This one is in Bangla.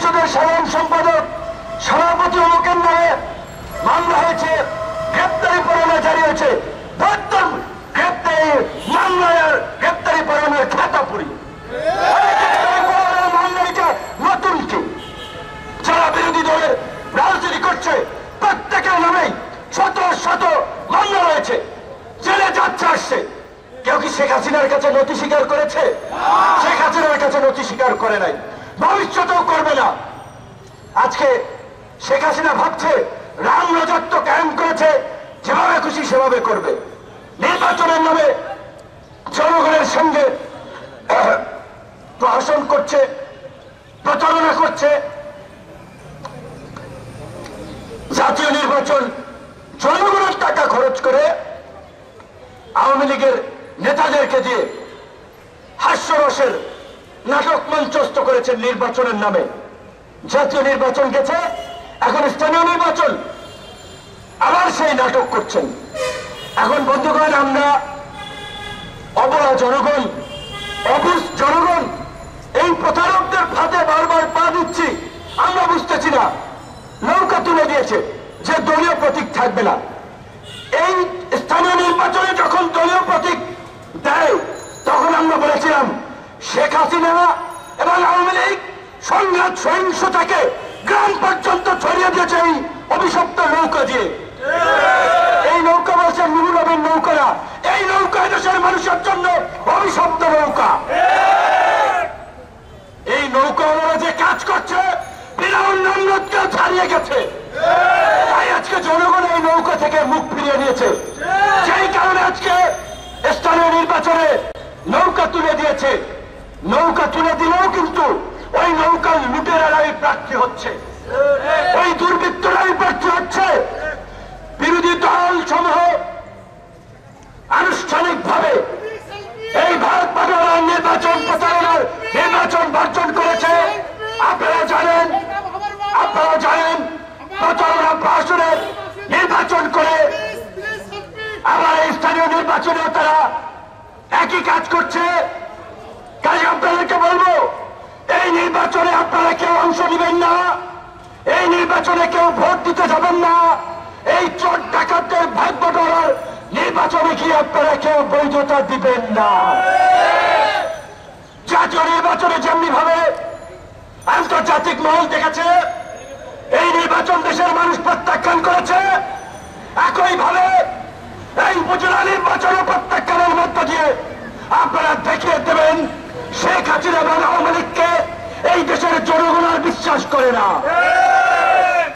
পরিষদের সাধারণ সম্পাদক সভাপতি অমুকের নামে মামলা হয়েছে, গ্রেপ্তারি পরোয়ানা জারি হয়েছে। গ্রেপ্তারি মামলায় গ্রেপ্তারি পরোয়ানার খাতা পুরি মামলাটা নতুন কি? যারা বিরোধী দলের রাজনীতি করছে প্রত্যেকের নামেই শত শত মামলা রয়েছে, জেলে যাচ্ছে আসছে। কেউ কি শেখ হাসিনার কাছে নথি স্বীকার করেছে? শেখ হাসিনার কাছে নথি স্বীকার করে নাই, ভবিষ্যতেও করবে না। আজকে শেখ হাসিনা ভাবছে রাম রাজত্ব কায়েম করেছে, যেভাবে খুশি সেভাবে করবে। নির্বাচনের নামে জনগণের সঙ্গে প্রহসন করছে, প্রতারণা করছে। জাতীয় নির্বাচন জনগণের টাকা খরচ করে আওয়ামী লীগের নেতাদেরকে দিয়ে হাস্যরসের নাটক মঞ্চস্থ করেছেন নির্বাচনের নামে। জাতীয় নির্বাচন গেছে, এখন স্থানীয় নির্বাচন, আবার সেই নাটক করছেন। এখন বন্ধুগণ, আমরা অবলা জনগণ, অবুঝ জনগণ এই প্রতারকদের ফাঁদে বারবার পা দিচ্ছি। আমরা বুঝতেছি না, নৌকা তুলে দিয়েছে যে দলীয় প্রতীক থাকবে না। এই স্থানীয় নির্বাচনে যখন দলীয় প্রতীক দেয় তখন আমরা বলেছিলাম শেখ হাসিনা এবং আওয়ামী লীগ সংঘাত সহিংসতাকে গ্রাম পর্যন্ত ছড়িয়ে দিয়েছে এই অভিশপ্ত নৌকা দিয়ে। এই নৌকা বলছে নুরুল নবীর নৌকা না, এই নৌকা দেশের মানুষের জন্য অভিশপ্ত নৌকা। এই নৌকা ওরা যে কাজ করছে ফিরাউন নমরুদকে ছাড়িয়ে গেছে, তাই আজকে জনগণ এই নৌকা থেকে মুখ ফিরিয়ে নিয়েছে। সেই কারণে আজকে স্থানীয় নির্বাচনে নৌকা তুলে দিয়েছে। নৌকা তুলে দিলেও কিন্তু ওই নৌকার লুটেরারাই প্রার্থী হচ্ছে, ওই দুর্বৃত্তরাই প্রার্থী হচ্ছে। বিরোধী দল সমূহ আনুষ্ঠানিক ভাবে এই ভারত পাঠানোর নির্বাচন প্রচারণার নির্বাচন বর্জন করেছে। আপনারা জানেন প্রচারণা প্রশাসনের নির্বাচন করে আবার এই স্থানীয় নির্বাচনেও তারা একই কাজ করছে। কাজে আপনাদেরকে বলবো, এই নির্বাচনে আপনারা কেউ অংশ নেবেন না, এই নির্বাচনে কেউ ভোট দিতে যাবেন না। এই চোর ডাকাতদের ভাগ বটোয়ারার নির্বাচনে কি আপনারা কেউ বৈধতা দিবেন না। জাতীয় নির্বাচনে যেমনি ভাবে আন্তর্জাতিক মহল দেখেছে এই নির্বাচন দেশের মানুষ প্রত্যাখ্যান করেছে, একইভাবে এই উপজেলা নির্বাচন প্রত্যাখ্যানের মধ্য দিয়ে আপনারা দেখিয়ে দেবেন শেখ হাসিনা এবং আওয়ামী লীগকে এই দেশের জনগণ আর বিশ্বাস করে না।